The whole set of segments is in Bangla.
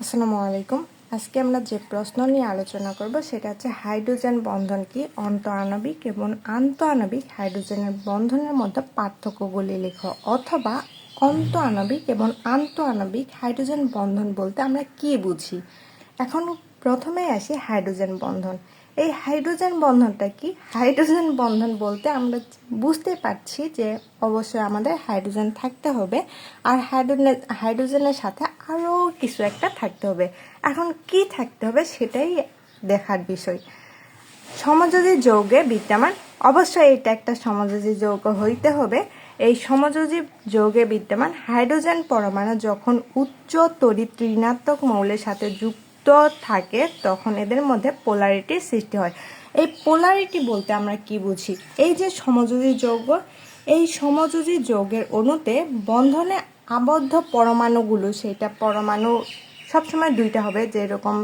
আসসালামু আলাইকুম। আজকে আমরা যে প্রশ্ন নিয়ে আলোচনা করব সেটা হচ্ছে হাইড্রোজেন বন্ধন কি, অন্তঃআণবিক এবং আন্তঃআণবিক হাইড্রোজেনের বন্ধনের মধ্যে পার্থক্যগুলি লেখো, অথবা অন্তঃআণবিক এবং আন্তঃআণবিক হাইড্রোজেন বন্ধন বলতে আমরা কি বুঝি। এখন প্রথমে আসি হাইড্রোজেন বন্ধন। এই হাইড্রোজেন বন্ধনটা কি? হাইড্রোজেন বন্ধন বলতে আমরা বুঝতে পারছি যে অবশ্যই আমাদের হাইড্রোজেন থাকতে হবে, আর হাইড্রোজেনের সাথে আরও কিছু একটা থাকতে হবে। এখন কি থাকতে হবে সেটাই দেখার বিষয়। সমযোজী যৌগে বিদ্যমান, অবশ্যই এটা একটা সমযোজী যৌগ হইতে হবে। এই সমযোজী যৌগে বিদ্যমান হাইড্রোজেন পরমাণু যখন উচ্চ তড়িৎ ঋণাত্মক মৌলের সাথে যুক্ত থাকে তখন এদের মধ্যে পোলারিটির সৃষ্টি হয়। এই পোলারিটি বলতে আমরা কি বুঝি? এই যে সমযোজী যৌগ, এই সমযোজী যৌগের অণুতে বন্ধনে আবদ্ধ পরমাণুগুলো, সেটা পরমাণু সবসময় দুইটা হবে, যেরকম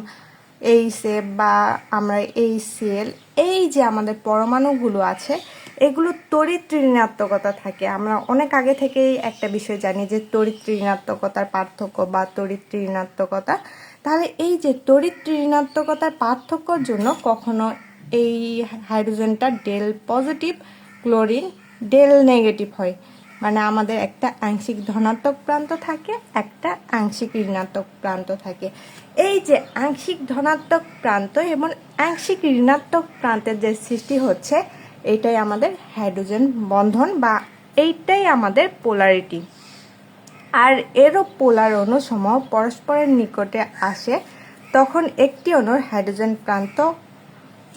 এইচএফ বা আমরা এইচসিএল, এই যে আমাদের পরমাণুগুলো আছে এগুলো তড়িৎ ঋণাত্মকতা থাকে। আমরা অনেক আগে থেকেই একটা বিষয় জানি যে তড়িৎ ঋণাত্মকতার পার্থক্য বা তড়িৎ ঋণাত্মকতা। তাহলে এই যে তড়িৎ ঋণাত্মকতার পার্থক্যর জন্য কখনো এই হাইড্রোজেনটা del positive, chlorine del negative হয়। মানে আমাদের একটা আংশিক ধনাত্মক প্রান্ত থাকে, একটা আংশিক ঋণাত্মক প্রান্ত থাকে। এই যে আংশিক ধনাত্মক প্রান্ত এবং আংশিক ঋণাত্মক প্রান্তের যে সৃষ্টি হচ্ছে, এইটাই আমাদের হাইড্রোজেন বন্ধন বা এইটাই আমাদের পোলারিটি। আর এরও পোলার অণুসমূহ পরস্পরের নিকটে আসে তখন একটি অণুর হাইড্রোজেন প্রান্ত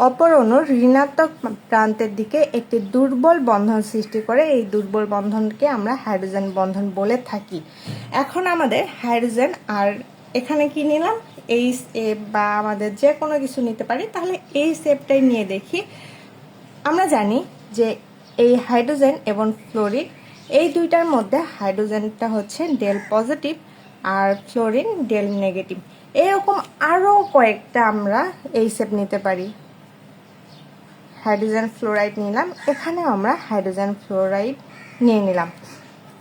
অপর অণুর ঋণাত্মক প্রান্তের দিকে একটি দুর্বল বন্ধন সৃষ্টি করে। এই দুর্বল বন্ধনকে আমরা হাইড্রোজেন বন্ধন বলে থাকি। এখন আমাদের হাইড্রোজেন, আর এখানে কি নিলাম, এইচ এফ বা আমাদের যে কোনো কিছু নিতে পারি, তাহলে এই শেপটাই নিয়ে দেখি। আমরা জানি যে এই হাইড্রোজেন এবং ফ্লোরিন এই দুইটার মধ্যে হাইড্রোজেনটা হচ্ছে ডেল পজিটিভ আর ফ্লোরিন ডেল নেগেটিভ। এরকম আরও কয়েকটা আমরা এই শেপ নিতে পারি। হাইড্রোজেন ফ্লোরাইড নিলাম, এখানে আমরা হাইড্রোজেন ফ্লোরাইড নিয়ে নিলাম।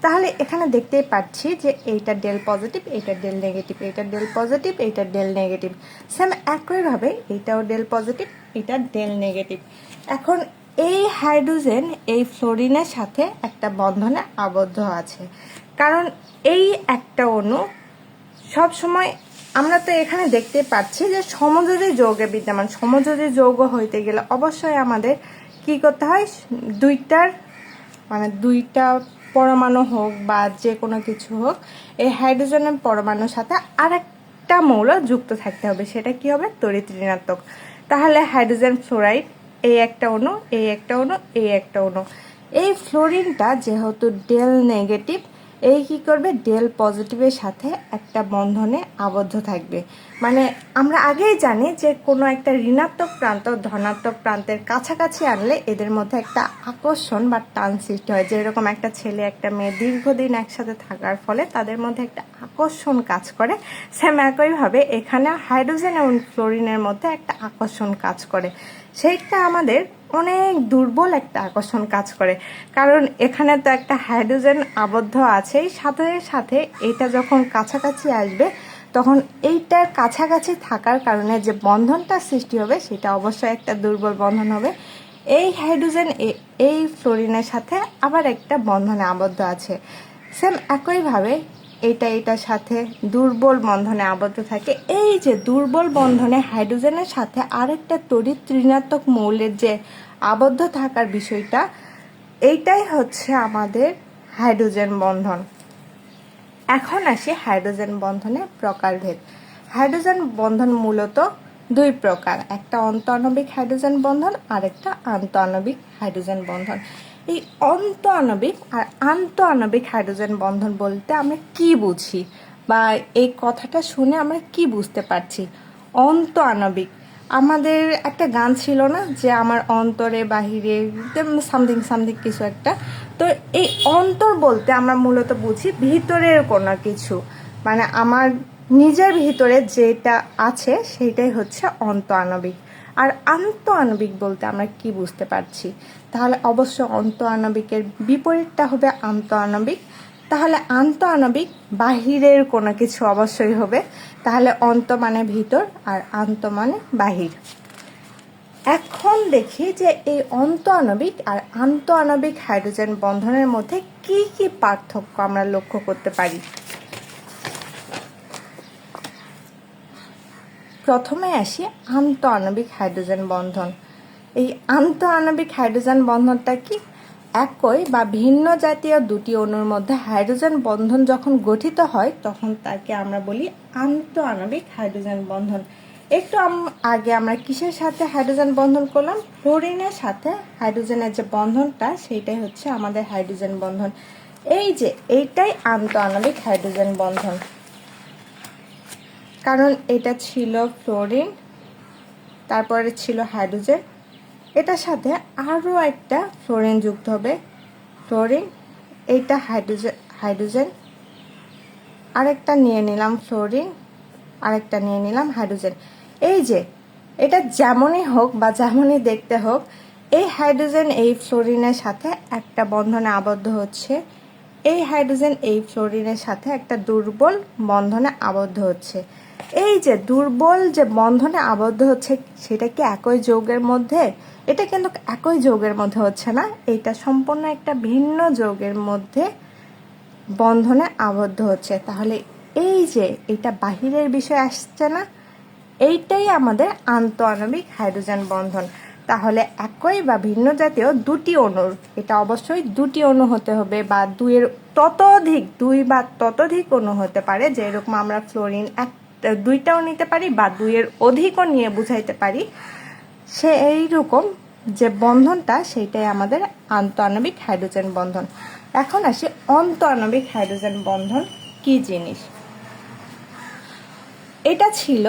তাহলে এখানে দেখতেই পাচ্ছি যে এইটা ডেল পজিটিভ, এইটা ডেল নেগেটিভ, এইটা ডেল পজিটিভ, এইটা ডেল নেগেটিভ। সেম একইভাবে এইটাও ডেল পজিটিভ, এটা ডেল নেগেটিভ। এখন এই হাইড্রোজেন এই ফ্লোরিনের সাথে একটা বন্ধনে আবদ্ধ আছে, কারণ এই একটা অণু সব সময়, আমরা তো এখানে দেখতে পাচ্ছি যে সমযোজী যৌগে বিদ্যমান। সমযোজী যৌগ হইতে গেলে অবশ্যই আমাদের কি করতে হয়, দুইটা পরমাণু হোক বা যে কোনো কিছু হোক, এই হাইড্রোজেনের পরমাণুর সাথে আরেকটা মৌল যুক্ত থাকতে হবে। সেটা কি হবে? তড়িৎ ঋণাত্মক। তাহলে হাইড্রোজেন ফ্লোরাইড এই একটা অণু, এই একটা অণু, এই একটা অণু। এই ফ্লোরিনটা যেহেতু ডেল নেগেটিভ, এই কি করবে, ডেল পজিটিভের সাথে একটা বন্ধনে আবদ্ধ থাকবে। মানে আমরা আগেই জানি যে কোনো একটা ঋণাত্মক প্রান্ত ধনাত্মক প্রান্তের কাছাকাছি আনলে এদের মধ্যে একটা আকর্ষণ বা টান সৃষ্টি হয়। যেরকম একটা ছেলে একটা মেয়ে দীর্ঘদিন একসাথে থাকার ফলে তাদের মধ্যে একটা আকর্ষণ কাজ করে, সেম একইভাবে এখানে হাইড্রোজেন এবং ফ্লোরিনের মধ্যে একটা আকর্ষণ কাজ করে। সেইটা আমাদের অনেক দুর্বল একটা আকর্ষণ কাজ করে, কারণ এখানে তো একটা হাইড্রোজেন আবদ্ধ আছেই, সাথে সাথে এটা যখন কাছাকাছি আসবে তখন এইটার কাছাকাছি থাকার কারণে যে বন্ধনটা সৃষ্টি হবে সেটা অবশ্যই একটা দুর্বল বন্ধন হবে। এই হাইড্রোজেন এই ফ্লোরিনের সাথে আবার একটা বন্ধনে আবদ্ধ আছে, সেম একইভাবে এটার সাথে দুর্বল বন্ধনে আবদ্ধ থাকে। এই যে দুর্বল বন্ধনে হাইড্রোজেনের সাথে আরেকটা তড়িৎ ঋণাত্মক মৌলের যে আবদ্ধ থাকার বিষয়টা, এইটাই হচ্ছে আমাদের হাইড্রোজেন বন্ধন। এখন আসি হাইড্রোজেন বন্ধনের প্রকারভেদ। হাইড্রোজেন বন্ধন মূলত দুই প্রকার, একটা অন্তঃআণবিক হাইড্রোজেন বন্ধন আর একটা আন্তঃআণবিক হাইড্রোজেন বন্ধন। এই অন্তঃআণবিক আর আন্তঃআণবিক হাইড্রোজেন বন্ধন বলতে আমরা কি বুঝি, বা এই কথাটা শুনে আমরা কি বুঝতে পারছি? অন্তঃআণবিক, আমাদের একটা গান ছিল না যে আমার অন্তরে বাহিরে সামথিং সামথিং কিছু একটা। তো এই অন্তর বলতে আমরা মূলত বুঝি ভিতরের কোনো কিছু, মানে আমার নিজের ভিতরে যেটা আছে সেইটাই হচ্ছে অন্তঃআণবিক। আর আন্তঃআণবিক বলতে আমরা কি বুঝতে পারছি? তাহলে অবশ্য অন্তঃআণবিকের বিপরীতটা হবে আন্তঃআণবিক। তাহলে আন্ত আণবিক বাহিরের কোনো কিছু অবশ্যই হবে। তাহলে অন্ত মানে ভিতর আর আন্ত মানে বাহির। এখন দেখি যে এই অন্ত আণবিক আর আন্ত আণবিক হাইড্রোজেন বন্ধনের মধ্যে কি কি পার্থক্য আমরা লক্ষ্য করতে পারি। প্রথমে আসি আন্ত আণবিক হাইড্রোজেন বন্ধন। এই আন্ত আণবিক হাইড্রোজেন বন্ধনটা কি? একই বা ভিন্ন জাতীয় দুটি অণুর মধ্যে হাইড্রোজেন বন্ধন যখন গঠিত হয় তখন তাকে আমরা বলি আন্ত আণবিক হাইড্রোজেন বন্ধন। একটু আগে আমরা কিসের সাথে হাইড্রোজেন বন্ধন করলাম? ফ্লোরিনের সাথে হাইড্রোজেনের যে বন্ধনটা সেইটাই হচ্ছে আমাদের হাইড্রোজেন বন্ধন। এই যে এইটাই আন্ত আণবিক হাইড্রোজেন বন্ধন, কারণ এটা ছিল ফ্লোরিন, তারপরে ছিল হাইড্রোজেন, এটার সাথে আরও একটা ফ্লোরিন যুক্ত হবে, ফ্লোরিন, এইটা হাইড্রোজেন, আরেকটা নিয়ে নিলাম ফ্লোরিন, আরেকটা নিয়ে নিলাম হাইড্রোজেন। এই যে এটা যেমনই হোক বা যেমনই দেখতে হোক, এই হাইড্রোজেন এই ফ্লোরিনের সাথে একটা বন্ধনে আবদ্ধ হচ্ছে, এই হাইড্রোজেন এই ফ্লোরিনের সাথে একটা দুর্বল বন্ধনে আবদ্ধ হচ্ছে। এই যে দুর্বল যে বন্ধনে আবদ্ধ হচ্ছে সেটা কি একই যৌগের মধ্যে? এটা কিন্তু একই যৌগের মধ্যে হচ্ছে না, এটা সম্পূর্ণ একটা ভিন্ন যৌগের মধ্যে বন্ধনে আবদ্ধ হচ্ছে। তাহলে এই যে এটা বাহিরের বিষয় আসছে না, এইটাই আমাদের আন্ত আণবিক হাইড্রোজেন বন্ধন। তাহলে একই বা ভিন্ন জাতীয় দুটি অণুর, এটা অবশ্যই দুটি অণু হতে হবে বা দুই বা ততোধিক অণু হতে পারে, যেরকম আমরা ফ্লোরিন দুইটাও নিতে পারি বা দুইয়ের অধিকও নিয়ে বুঝাইতে পারি, সেই রকম যে বন্ধনটা সেইটাই আমাদের আন্ত আণবিক হাইড্রোজেন বন্ধন। এখন আসি অন্ত আণবিক হাইড্রোজেন বন্ধন কি জিনিস। এটা ছিল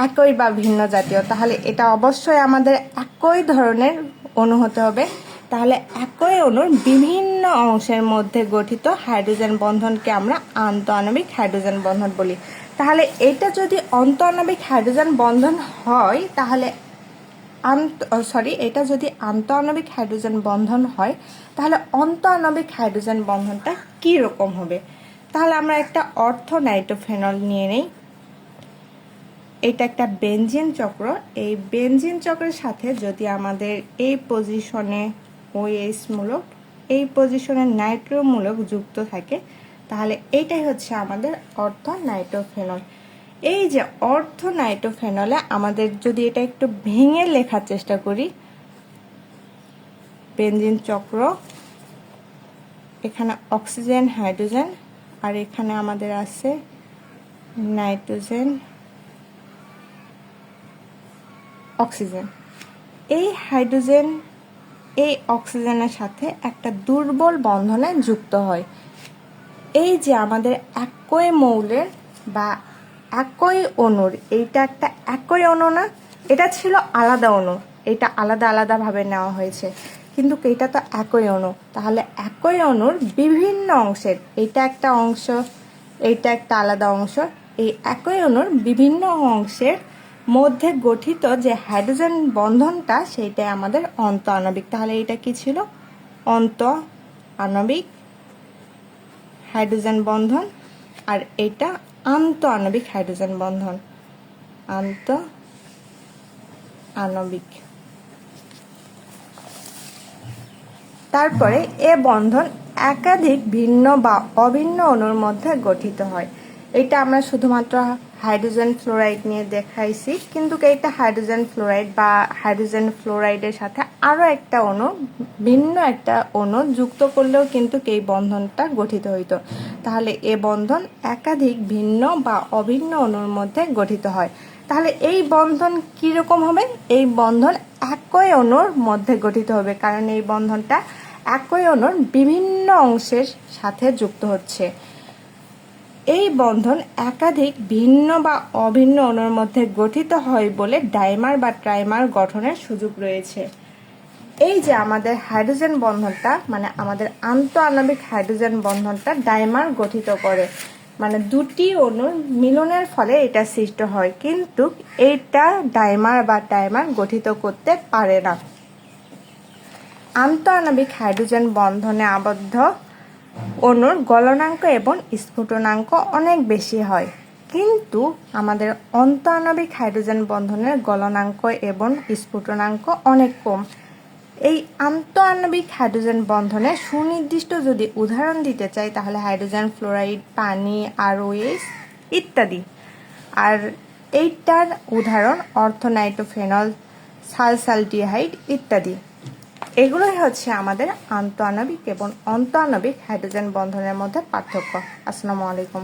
একই বা ভিন্ন জাতীয়, তাহলে এটা অবশ্যই আমাদের একই ধরনের অণু হতে হবে। তাহলে একই অণুর বিভিন্ন অংশের মধ্যে গঠিত হাইড্রোজেন বন্ধনকে আমরা আন্ত আণবিক হাইড্রোজেন বন্ধন বলি। তাহলে এটা যদি অন্ত আণবিক হাইড্রোজেন বন্ধন হয় তাহলে এটা যদি আন্ত আণবিক হাইড্রোজেন বন্ধন হয় তাহলে অন্ত আণবিক হাইড্রোজেন বন্ধনটা কি রকম হবে? তাহলে আমরা একটা অর্থোনাইট্রোফেনল নিয়ে নেই। এটা একটা বেনজিন চক্র। এই বেনজিন চক্রের সাথে যদি আমাদের এই পজিশনে OH মূলক, এই পজিশনে নাইট্রো মূলক যুক্ত থাকে তাহলে এইটাই হচ্ছে আমাদের অর্থোনাইট্রোফেনল। এই যে অর্থোনাইট্রোফেনলে আমাদের যদি এটা একটু ভেঙে লেখার চেষ্টা করি, বেনজিন চক্র, এখানে অক্সিজেন হাইড্রোজেন আর এখানে আমাদের আছে নাইট্রোজেন অক্সিজেন। এই হাইড্রোজেন এই অক্সিজেনের সাথে একটা দুর্বল বন্ধনে যুক্ত হয়। এই যে আমাদের একই মৌলের বা একই অণুর, এইটা একটা একই অণু না, এটা ছিল আলাদা অণু, এটা আলাদা আলাদাভাবে নেওয়া হয়েছে, কিন্তু এটা তো একই অণু। তাহলে একই অণুর বিভিন্ন অংশের, এইটা একটা অংশ, এইটা একটা আলাদা অংশ, এই একই অণুর বিভিন্ন অংশের মধ্যে গঠিত যে হাইড্রোজেন বন্ধনটা সেইটাই আমাদের অন্ত আণবিক। তাহলে এটা কি ছিল? অন্ত আণবিক হাইড্রোজেন বন্ধন। আর এটা আন্ত আণবিক হাইড্রোজেন বন্ধন, আন্ত আণবিক। তারপরে এ বন্ধন একাধিক ভিন্ন বা অভিন্ন অণুর মধ্যে গঠিত হয়। এটা আমরা শুধুমাত্র হাইড্রোজেন ফ্লোরাইড নিয়ে দেখাইছি, কিন্তু এইটা হাইড্রোজেন ফ্লোরাইড বা হাইড্রোজেন ফ্লোরাইডের সাথে আরও একটা অণু, ভিন্ন একটা অণু যুক্ত করলেও কিন্তু এই বন্ধনটা গঠিত হইতো। তাহলে এ বন্ধন একাধিক ভিন্ন বা অভিন্ন অণুর মধ্যে গঠিত হয়। তাহলে এই বন্ধন কীরকম হবে? এই বন্ধন একই অণুর মধ্যে গঠিত হবে, কারণ এই বন্ধনটা একই অণুর বিভিন্ন অংশের সাথে যুক্ত হচ্ছে। এই বন্ধন একাধিক ভিন্ন বা অভিন্ন অণুর মধ্যে গঠিত হয় বলে ডাইমার বা ট্রাইমার গঠনের সুযোগ রয়েছে। এই যে আমাদের হাইড্রোজেন বন্ধনটা, মানে আমাদের আন্ত আণবিক হাইড্রোজেন বন্ধনটা ডাইমার গঠিত করে, মানে দুটি অণুর মিলনের ফলে এটা সৃষ্ট হয়, কিন্তু এইটা ডাইমার বা ট্রাইমার গঠিত করতে পারে না। আন্ত আণবিক হাইড্রোজেন বন্ধনে আবদ্ধ অণুর গলনাঙ্ক এবং স্ফুটনাঙ্ক অনেক বেশি হয়, কিন্তু আমাদের অন্তঃআণবিক হাইড্রোজেন বন্ধনের গলনাঙ্ক এবং স্ফুটনাঙ্ক অনেক কম। এই আন্তঃআণবিক হাইড্রোজেন বন্ধনের সুনির্দিষ্ট যদি উদাহরণ দিতে চাই তাহলে হাইড্রোজেন ফ্লোরাইড, পানি, ROH ইত্যাদি। আর এইটার উদাহরণ অর্থোনাইট্রোফেনল, সালসালডিহাইড ইত্যাদি। এগুলোই হচ্ছে আমাদের আন্তঃআণবিক এবং অন্তঃআণবিক হাইড্রোজেন বন্ধনের মধ্যে পার্থক্য। আসসালামু আলাইকুম।